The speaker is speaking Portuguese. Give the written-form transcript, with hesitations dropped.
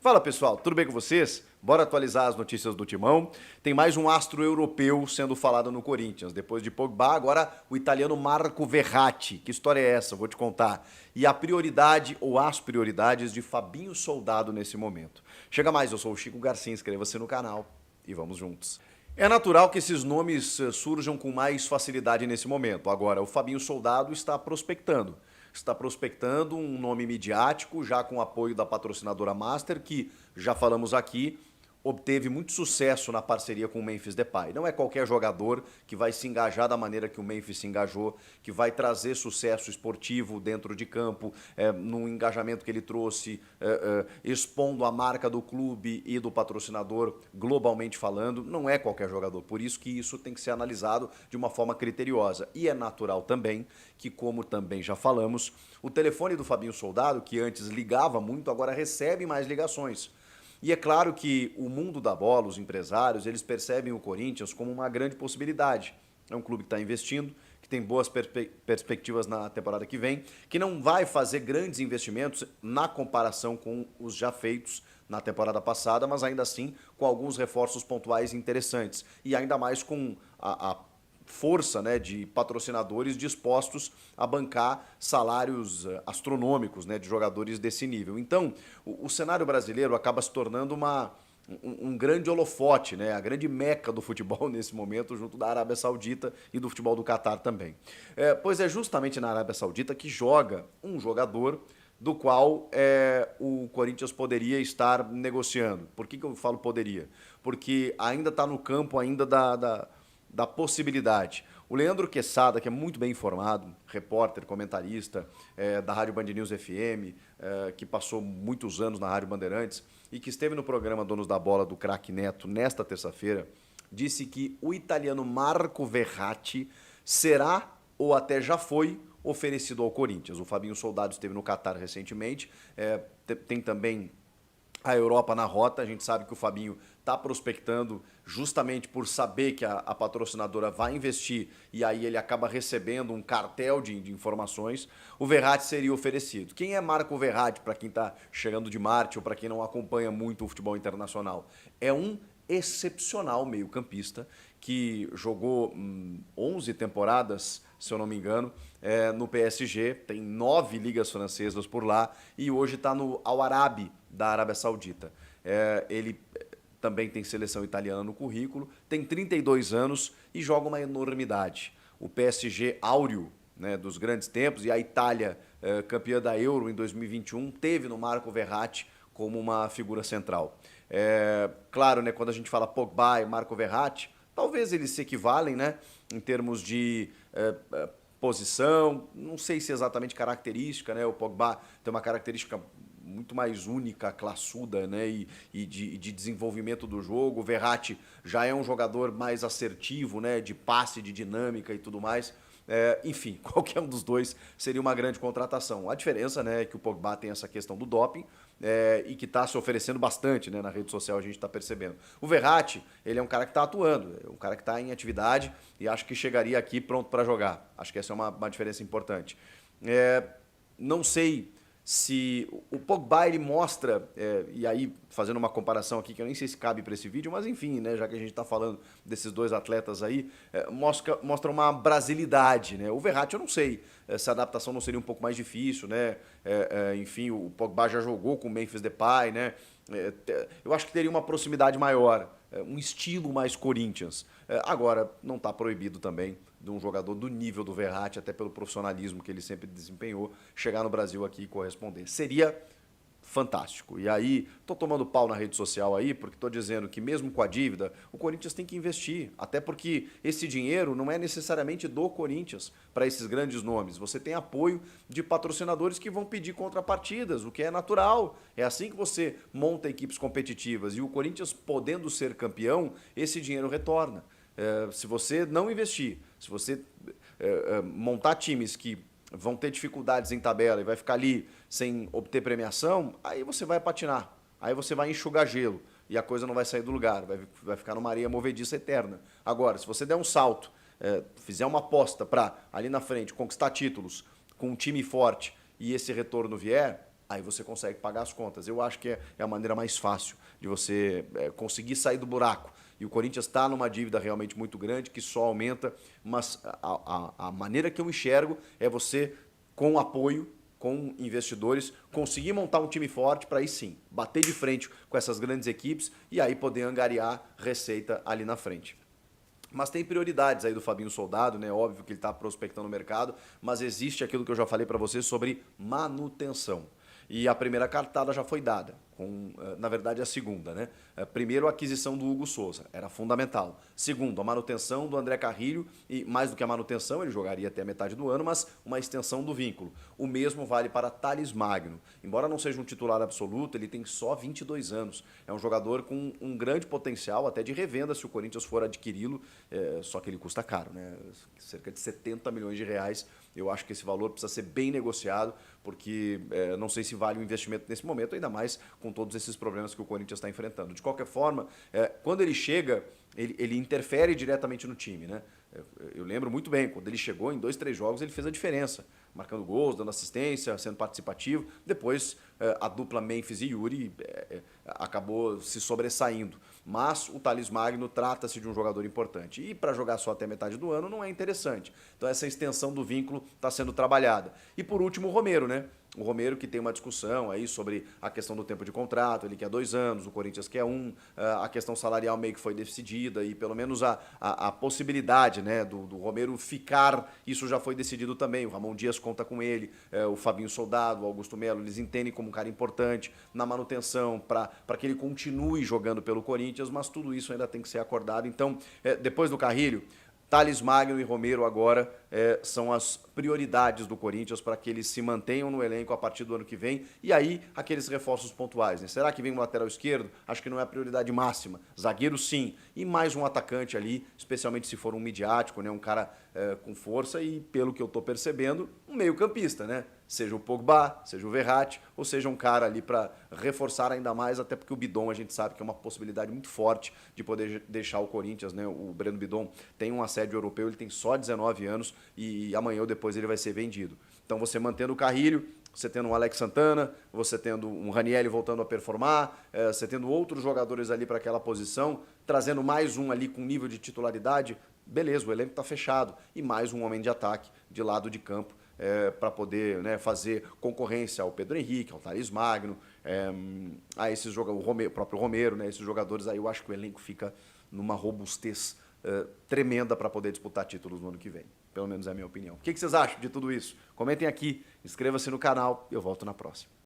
Fala pessoal, tudo bem com vocês? Bora atualizar as notícias do Timão. Tem mais um astro europeu sendo falado no Corinthians. Depois de Pogba, agora o italiano Marco Verratti. Que história é essa? Vou te contar. E a prioridade ou as prioridades de Fabinho Soldado nesse momento. Chega mais, eu sou o Chico Garcia, inscreva-se no canal e vamos juntos. É natural que esses nomes surjam com mais facilidade nesse momento. Agora, o Fabinho Soldado está prospectando. Está prospectando um nome midiático, já com o apoio da patrocinadora Master, que, já falamos aqui, obteve muito sucesso na parceria com o Memphis Depay. Não é qualquer jogador que vai se engajar da maneira que o Memphis se engajou, que vai trazer sucesso esportivo dentro de campo, no engajamento que ele trouxe, expondo a marca do clube e do patrocinador, globalmente falando. Não é qualquer jogador, por isso que isso tem que ser analisado de uma forma criteriosa. E é natural também que, como também já falamos, o telefone do Fabinho Soldado, que antes ligava muito, agora recebe mais ligações. E é claro que o mundo da bola, os empresários, eles percebem o Corinthians como uma grande possibilidade. É um clube que está investindo, que tem boas perspectivas na temporada que vem, que não vai fazer grandes investimentos na comparação com os já feitos na temporada passada, mas ainda assim com alguns reforços pontuais interessantes. E ainda mais com a força, né, de patrocinadores dispostos a bancar salários astronômicos, né, de jogadores desse nível. Então, o cenário brasileiro acaba se tornando um grande holofote, né, a grande meca do futebol nesse momento, junto da Arábia Saudita e do futebol do Catar também. Pois é justamente na Arábia Saudita que joga um jogador do qual o Corinthians poderia estar negociando. Por que eu falo poderia? Porque ainda está no campo ainda da possibilidade. O Leandro Quesada, que é muito bem informado, repórter, comentarista da Rádio Band News FM, que passou muitos anos na Rádio Bandeirantes e que esteve no programa Donos da Bola do Craque Neto nesta terça-feira, disse que o italiano Marco Verratti será ou até já foi oferecido ao Corinthians. O Fabinho Soldado esteve no Catar recentemente, tem também a Europa na rota. A gente sabe que o Fabinho está prospectando justamente por saber que a patrocinadora vai investir e aí ele acaba recebendo um cartel de informações. O Verratti seria oferecido. Quem é Marco Verratti, para quem está chegando de Marte ou para quem não acompanha muito o futebol internacional? É um excepcional meio-campista que jogou 11 temporadas, se eu não me engano, no PSG, tem 9 ligas francesas por lá e hoje está no Al Arabi da Arábia Saudita. Ele também tem seleção italiana no currículo, tem 32 anos e joga uma enormidade. O PSG áureo, né, dos grandes tempos, e a Itália, campeã da Euro em 2021, teve no Marco Verratti como uma figura central. Claro, né, quando a gente fala Pogba e Marco Verratti, talvez eles se equivalem, né, em termos de posição, não sei se exatamente característica, né? O Pogba tem uma característica muito mais única, classuda, né? E de desenvolvimento do jogo. O Verratti já é um jogador mais assertivo, né? De passe, de dinâmica e tudo mais. Enfim, qualquer um dos dois seria uma grande contratação. A diferença, né, é que o Pogba tem essa questão do doping e que está se oferecendo bastante, né, na rede social, a gente está percebendo. O Verratti, ele é um cara que está atuando, é um cara que está em atividade e acho que chegaria aqui pronto para jogar. Acho que essa é uma diferença importante. Não sei se o Pogba ele mostra, e aí fazendo uma comparação aqui que eu nem sei se cabe para esse vídeo, mas enfim, né, já que a gente está falando desses dois atletas aí, mostra uma brasilidade, né? O Verratti eu não sei se a adaptação não seria um pouco mais difícil, né? Enfim, o Pogba já jogou com o Memphis Depay, né? Eu acho que teria uma proximidade maior, um estilo mais Corinthians. Agora, não está proibido também de um jogador do nível do Verratti, até pelo profissionalismo que ele sempre desempenhou, chegar no Brasil aqui e corresponder. Seria fantástico. E aí, tô tomando pau na rede social aí, porque tô dizendo que mesmo com a dívida, o Corinthians tem que investir. Até porque esse dinheiro não é necessariamente do Corinthians para esses grandes nomes. Você tem apoio de patrocinadores que vão pedir contrapartidas, o que é natural. É assim que você monta equipes competitivas. E o Corinthians, podendo ser campeão, esse dinheiro retorna. Se você não investir, se você montar times que vão ter dificuldades em tabela e vai ficar ali sem obter premiação, aí você vai patinar, aí você vai enxugar gelo e a coisa não vai sair do lugar, vai ficar numa areia movediça eterna. Agora, se você der um salto, fizer uma aposta para ali na frente conquistar títulos com um time forte e esse retorno vier, aí você consegue pagar as contas. Eu acho que é a maneira mais fácil de você conseguir sair do buraco. E o Corinthians está numa dívida realmente muito grande, que só aumenta, mas a maneira que eu enxergo é você, com apoio, com investidores, conseguir montar um time forte para aí sim, bater de frente com essas grandes equipes e aí poder angariar receita ali na frente. Mas tem prioridades aí do Fabinho Soldado, né? Óbvio que ele está prospectando o mercado, mas existe aquilo que eu já falei para você sobre manutenção. E a primeira cartada já foi dada, na verdade a segunda, né? Primeiro, a aquisição do Hugo Souza, era fundamental. Segundo, a manutenção do André Carrilho, e mais do que a manutenção, ele jogaria até a metade do ano, mas uma extensão do vínculo. O mesmo vale para Thales Magno. Embora não seja um titular absoluto, ele tem só 22 anos. É um jogador com um grande potencial, até de revenda, se o Corinthians for adquiri-lo, só que ele custa caro, né? Cerca de 70 milhões de reais. Eu acho que esse valor precisa ser bem negociado, porque não sei se vale o investimento nesse momento, ainda mais com todos esses problemas que o Corinthians está enfrentando. De qualquer forma, quando ele chega, ele interfere diretamente no time, né? Eu lembro muito bem, quando ele chegou, em 2, 3 jogos, ele fez a diferença, marcando gols, dando assistência, sendo participativo. Depois, a dupla Memphis e Yuri acabou se sobressaindo. Mas o Thales Magno trata-se de um jogador importante. E para jogar só até metade do ano não é interessante. Então essa extensão do vínculo está sendo trabalhada. E por último, o Romero, né? O Romero, que tem uma discussão aí sobre a questão do tempo de contrato, ele quer 2 anos, o Corinthians quer 1, a questão salarial meio que foi decidida e pelo menos a possibilidade, né, do Romero ficar, isso já foi decidido também. O Ramon Dias conta com ele, o Fabinho Soldado, o Augusto Melo, eles entendem como um cara importante na manutenção, para que ele continue jogando pelo Corinthians, mas tudo isso ainda tem que ser acordado. Então, depois do Carrilho, Thales Magno e Romero agora são as prioridades do Corinthians para que eles se mantenham no elenco a partir do ano que vem. E aí, aqueles reforços pontuais, né? Será que vem um lateral esquerdo? Acho que não é a prioridade máxima. Zagueiro, sim. E mais um atacante ali, especialmente se for um midiático, né? Um cara com força e, pelo que eu estou percebendo, um meio-campista, né? Seja o Pogba, seja o Verratti, ou seja um cara ali para reforçar ainda mais, até porque o Bidon a gente sabe que é uma possibilidade muito forte de poder deixar o Corinthians, né? O Breno Bidon tem um assédio europeu, ele tem só 19 anos e amanhã ou depois ele vai ser vendido. Então você mantendo o Carrilho, você tendo um Alex Santana, você tendo um Ranieri voltando a performar, você tendo outros jogadores ali para aquela posição, trazendo mais um ali com nível de titularidade, beleza, o elenco está fechado. E mais um homem de ataque de lado de campo para poder, né, fazer concorrência ao Pedro Henrique, ao Thales Magno, a esses jogadores, o próprio Romero, né, esses jogadores aí eu acho que o elenco fica numa robustez tremenda para poder disputar títulos no ano que vem. Pelo menos é a minha opinião. O que vocês acham de tudo isso? Comentem aqui, inscreva-se no canal e eu volto na próxima.